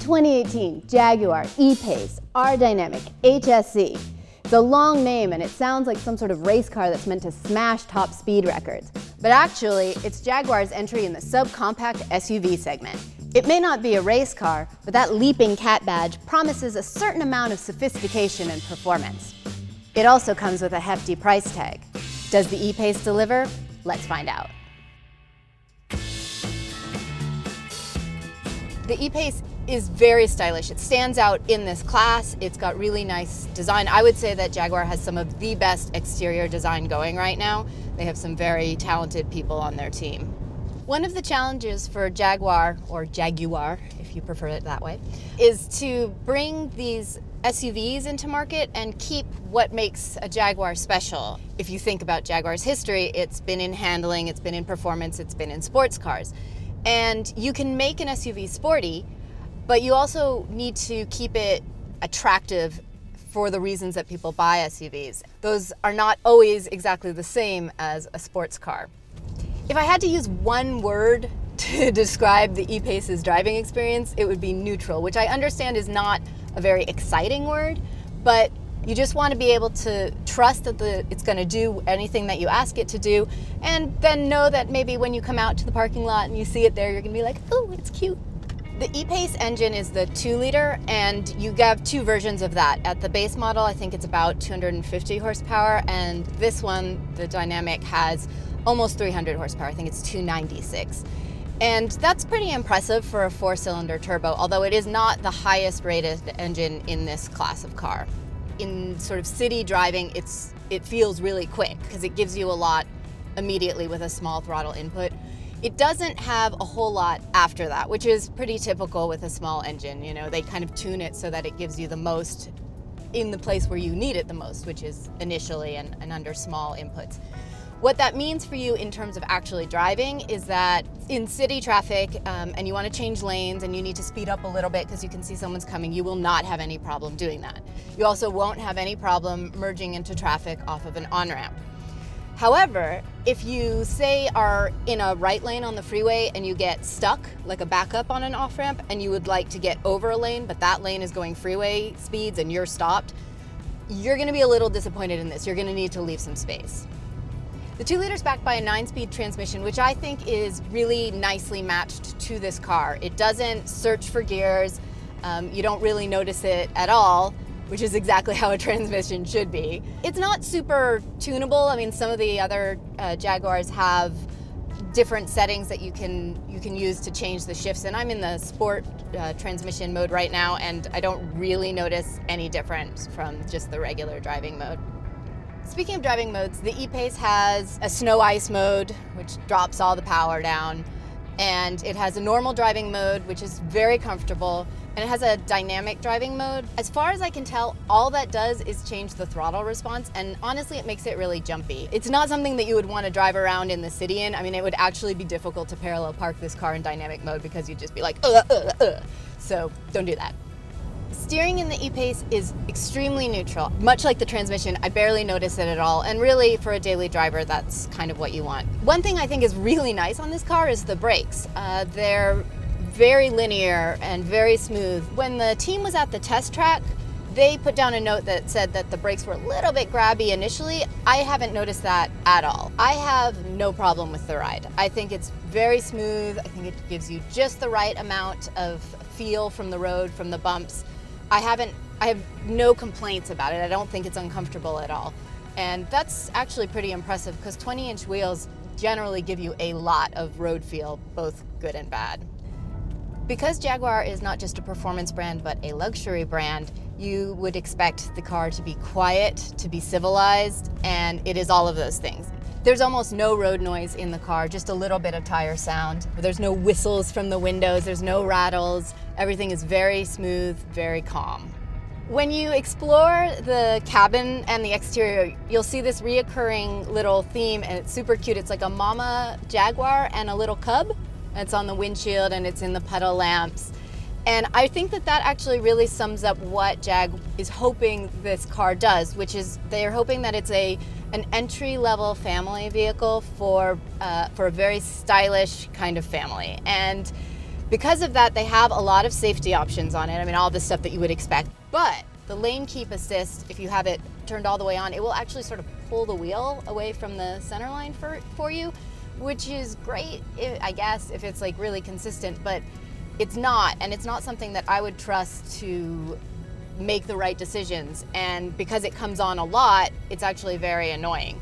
2018 Jaguar E-Pace R-Dynamic HSE. It's a long name and it sounds like some sort of race car that's meant to smash top speed records. But actually, it's Jaguar's entry in the subcompact SUV segment. It may not be a race car, but that leaping cat badge promises a certain amount of sophistication and performance. It also comes with a hefty price tag. Does the E-Pace deliver? Let's find out. The E-Pace is very stylish. It stands out in this class. It's got really nice design. I would say that Jaguar has some of the best exterior design going right now. They have some very talented people on their team. One of the challenges for Jaguar, or Jaguar if you prefer it that way, is to bring these SUVs into market and keep what makes a Jaguar special. If you think about Jaguar's history, it's been in handling, it's been in performance, it's been in sports cars. And you can make an SUV sporty, but you also need to keep it attractive for the reasons that people buy SUVs. Those are not always exactly the same as a sports car. If I had to use one word to describe the E-Pace's driving experience, it would be neutral, which I understand is not a very exciting word, but you just want to be able to trust that it's going to do anything that you ask it to do, and then know that maybe when you come out to the parking lot and you see it there, you're going to be like, oh, it's cute. The E-Pace engine is the 2-liter, and you have two versions of that. At the base model, I think it's about 250 horsepower, and this one, the Dynamic, has almost 300 horsepower. I think it's 296. And that's pretty impressive for a 4-cylinder turbo, although it is not the highest rated engine in this class of car. In sort of city driving, it feels really quick because it gives you a lot immediately with a small throttle input. It doesn't have a whole lot after that, which is pretty typical with a small engine. You know, they kind of tune it so that it gives you the most in the place where you need it the most, which is initially and under small inputs. What that means for you in terms of actually driving is that in city traffic and you want to change lanes and you need to speed up a little bit because you can see someone's coming, you will not have any problem doing that. You also won't have any problem merging into traffic off of an on-ramp. However, if you say are in a right lane on the freeway and you get stuck, like a backup on an off-ramp, and you would like to get over a lane, but that lane is going freeway speeds and you're stopped, you're going to be a little disappointed in this. You're going to need to leave some space. The 2-liter is backed by a 9-speed transmission, which I think is really nicely matched to this car. It doesn't search for gears. You don't really notice it at all, which is exactly how a transmission should be. It's not super tunable. I mean, some of the other Jaguars have different settings that you can use to change the shifts, and I'm in the sport transmission mode right now, and I don't really notice any difference from just the regular driving mode. Speaking of driving modes, the E-Pace has a snow ice mode, which drops all the power down, and it has a normal driving mode, which is very comfortable, and it has a dynamic driving mode. As far as I can tell, all that does is change the throttle response, and honestly, it makes it really jumpy. It's not something that you would want to drive around in the city in. I mean, it would actually be difficult to parallel park this car in dynamic mode because you'd just be like, So don't do that. Steering in the E-Pace is extremely neutral. Much like the transmission, I barely notice it at all, and really for a daily driver, that's kind of what you want. One thing I think is really nice on this car is the brakes. They're very linear and very smooth. When the team was at the test track, they put down a note that said that the brakes were a little bit grabby initially. I haven't noticed that at all. I have no problem with the ride. I think it's very smooth. I think it gives you just the right amount of feel from the road, from the bumps. I have no complaints about it. I don't think it's uncomfortable at all. And that's actually pretty impressive because 20-inch wheels generally give you a lot of road feel, both good and bad. Because Jaguar is not just a performance brand, but a luxury brand, you would expect the car to be quiet, to be civilized, and it is all of those things. There's almost no road noise in the car, just a little bit of tire sound. There's no whistles from the windows, there's no rattles. Everything is very smooth, very calm. When you explore the cabin and the exterior, you'll see this reoccurring little theme, and it's super cute. It's like a mama Jaguar and a little cub. It's on the windshield and it's in the puddle lamps. And I think that actually really sums up what Jag is hoping this car does, which is they're hoping that it's an entry-level family vehicle for a very stylish kind of family. And Because of that, they have a lot of safety options on it. I mean, all the stuff that you would expect. But the lane keep assist, if you have it turned all the way on, it will actually sort of pull the wheel away from the center line for you, which is great, I guess, if it's like really consistent, but it's not, and it's not something that I would trust to make the right decisions. And because it comes on a lot, it's actually very annoying.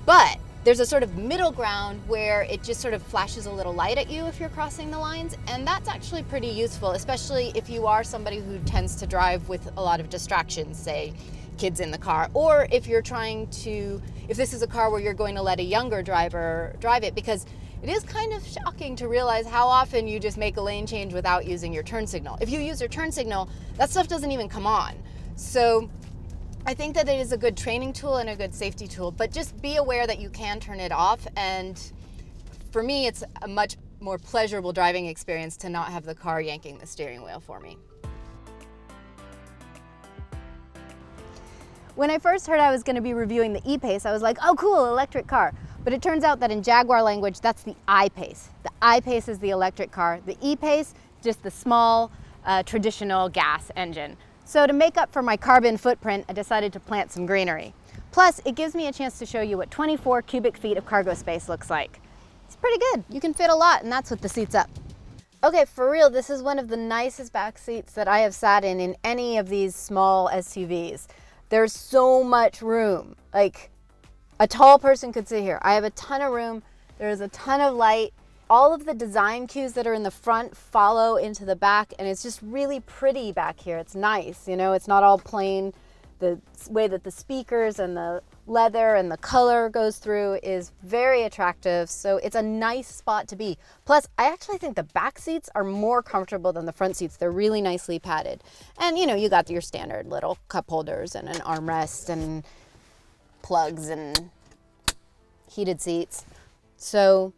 But there's a sort of middle ground where it just sort of flashes a little light at you if you're crossing the lines, and that's actually pretty useful, especially if you are somebody who tends to drive with a lot of distractions, say kids in the car, or if this is a car where you're going to let a younger driver drive it, because it is kind of shocking to realize how often you just make a lane change without using your turn signal. If you use your turn signal, that stuff doesn't even come on. So I think that it is a good training tool and a good safety tool, but just be aware that you can turn it off. And for me, it's a much more pleasurable driving experience to not have the car yanking the steering wheel for me. When I first heard I was going to be reviewing the E-Pace, I was like, oh cool, electric car. But it turns out that in Jaguar language, that's the I-Pace. The I-Pace is the electric car. The E-Pace, just the small, traditional gas engine. So to make up for my carbon footprint, I decided to plant some greenery. Plus, it gives me a chance to show you what 24 cubic feet of cargo space looks like. It's pretty good. You can fit a lot, and that's with the seats up. Okay, for real, this is one of the nicest back seats that I have sat in any of these small SUVs. There's so much room. Like, a tall person could sit here. I have a ton of room. There's a ton of light. All of the design cues that are in the front follow into the back, and it's just really pretty back here. It's nice, you know, it's not all plain. The way that the speakers and the leather and the color goes through is very attractive, so it's a nice spot to be. Plus, I actually think the back seats are more comfortable than the front seats. They're really nicely padded. And you know, you got your standard little cup holders and an armrest and plugs and heated seats. So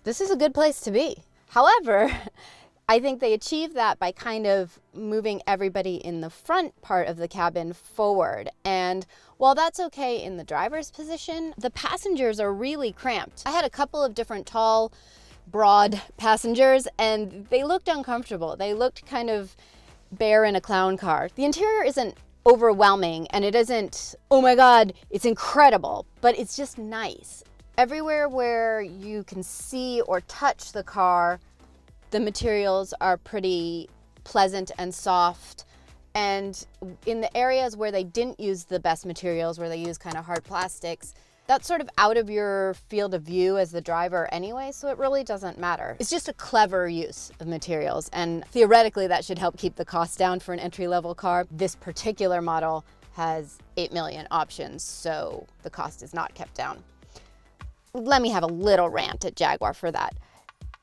this is a good place to be. However, I think they achieve that by kind of moving everybody in the front part of the cabin forward. And while that's okay in the driver's position, the passengers are really cramped. I had a couple of different tall, broad passengers, and they looked uncomfortable. They looked kind of bare in a clown car. The interior isn't overwhelming, and it isn't, oh my God, it's incredible, but it's just nice. Everywhere where you can see or touch the car, the materials are pretty pleasant and soft. And in the areas where they didn't use the best materials, where they use kind of hard plastics, that's sort of out of your field of view as the driver anyway, so it really doesn't matter. It's just a clever use of materials, and theoretically that should help keep the cost down for an entry-level car. This particular model has 8 million options, so the cost is not kept down. Let me have a little rant at Jaguar for that.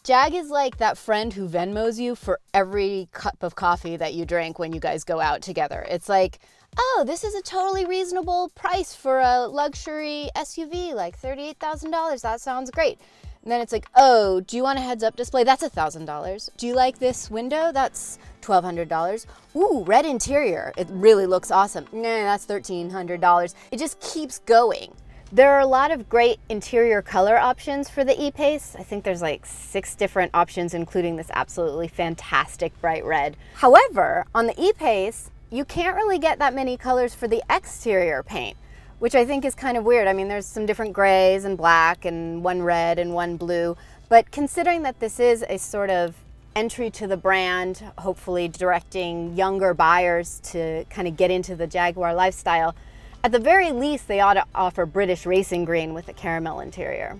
Jag is like that friend who Venmos you for every cup of coffee that you drink when you guys go out together. It's like, oh, this is a totally reasonable price for a luxury SUV, like $38,000. That sounds great. And then it's like, oh, do you want a heads-up display? That's $1,000. Do you like this window? That's $1,200. Ooh, red interior. It really looks awesome. Nah, that's $1,300. It just keeps going. There are a lot of great interior color options for the E-Pace. I think there's like 6 different options, including this absolutely fantastic bright red. However, on the E-Pace, you can't really get that many colors for the exterior paint, which I think is kind of weird. I mean, there's some different grays and black and one red and one blue, but considering that this is a sort of entry to the brand, hopefully directing younger buyers to kind of get into the Jaguar lifestyle, at the very least, they ought to offer British racing green with a caramel interior.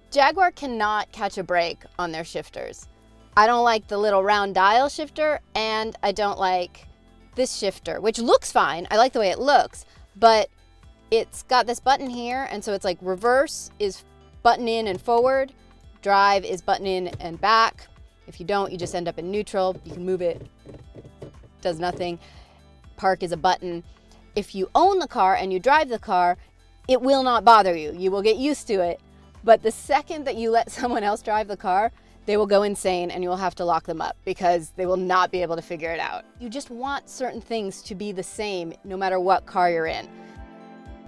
Jaguar cannot catch a break on their shifters. I don't like the little round dial shifter, and I don't like this shifter, which looks fine. I like the way it looks, but it's got this button here, and so it's like reverse is button in and forward, drive is button in and back. If you don't, you just end up in neutral. You can move it, does nothing. Park is a button. If you own the car and you drive the car, it will not bother you. You will get used to it. But the second that you let someone else drive the car, they will go insane and you will have to lock them up because they will not be able to figure it out. You just want certain things to be the same no matter what car you're in.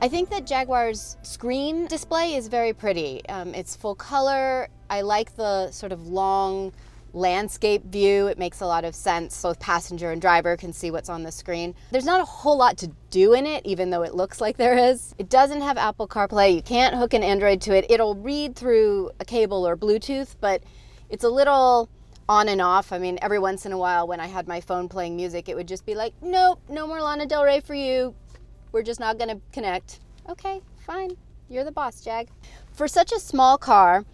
I think that Jaguar's screen display is very pretty. It's full color. I like the sort of long landscape view. It makes a lot of sense. Both passenger and driver can see what's on the screen. There's not a whole lot to do in it, even though it looks like there is. It doesn't have Apple CarPlay. You can't hook an Android to it. It'll read through a cable or Bluetooth, but it's a little on and off. I mean, every once in a while when I had my phone playing music, it would just be like, nope, no more Lana Del Rey for you. We're just not gonna connect. Okay, fine. You're the boss, Jag. For such a small car,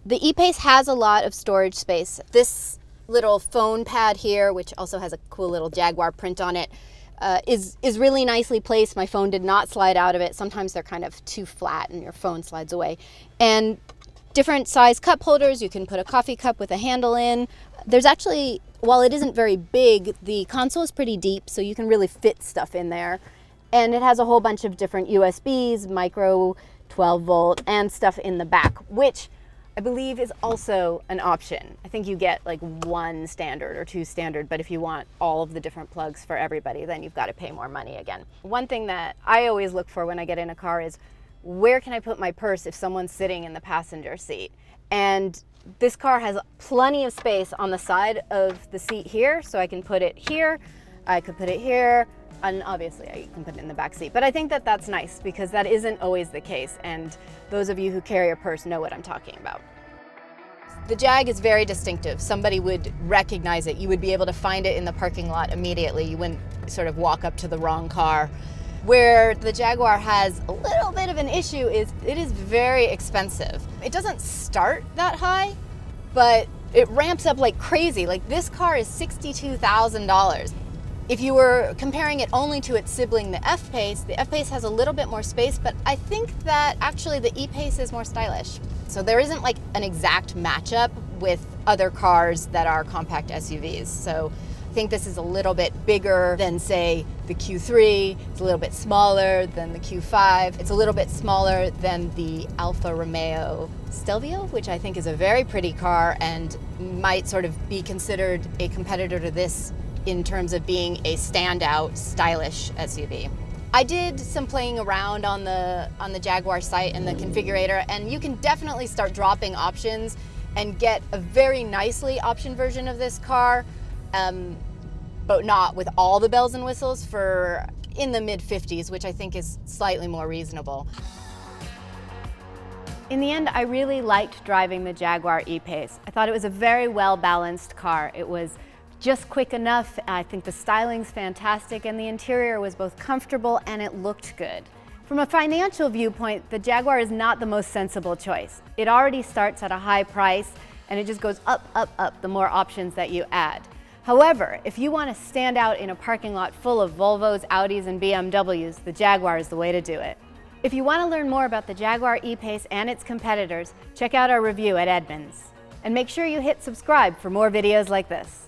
the E-Pace has a lot of storage space. This little phone pad here, which also has a cool little Jaguar print on it, is really nicely placed. My phone did not slide out of it. Sometimes they're kind of too flat and your phone slides away. And different size cup holders. You can put a coffee cup with a handle in. There's actually, while it isn't very big, the console is pretty deep, so you can really fit stuff in there. And it has a whole bunch of different USBs, micro 12 volt, and stuff in the back, which I believe is also an option. I think you get like one standard or two standard, but if you want all of the different plugs for everybody, then you've got to pay more money again. One thing that I always look for when I get in a car is, where can I put my purse if someone's sitting in the passenger seat? And this car has plenty of space on the side of the seat here, so I can put it here, I could put it here, and obviously I can put it in the back seat. But I think that that's nice because that isn't always the case, and those of you who carry a purse know what I'm talking about. The Jag is very distinctive. Somebody would recognize it. You would be able to find it in the parking lot immediately. You wouldn't sort of walk up to the wrong car. Where the Jaguar has a little bit of an issue is it is very expensive. It doesn't start that high, but it ramps up like crazy. Like, this car is $62,000. If you were comparing it only to its sibling, the F-Pace has a little bit more space, but I think that actually the E-Pace is more stylish. So there isn't like an exact matchup with other cars that are compact SUVs. So I think this is a little bit bigger than, say, the Q3. It's a little bit smaller than the Q5. It's a little bit smaller than the Alfa Romeo Stelvio, which I think is a very pretty car and might sort of be considered a competitor to this in terms of being a standout, stylish SUV. I did some playing around on the Jaguar site and the configurator, and you can definitely start dropping options and get a very nicely optioned version of this car, but not with all the bells and whistles, for in the mid-50s, which I think is slightly more reasonable. In the end, I really liked driving the Jaguar E-Pace. I thought it was a very well-balanced car. It was just quick enough. I think the styling's fantastic, and the interior was both comfortable and it looked good. From a financial viewpoint, the Jaguar is not the most sensible choice. It already starts at a high price, and it just goes up, up, up the more options that you add. However, if you want to stand out in a parking lot full of Volvos, Audis, and BMWs, the Jaguar is the way to do it. If you want to learn more about the Jaguar E-Pace and its competitors, check out our review at Edmunds. And make sure you hit subscribe for more videos like this.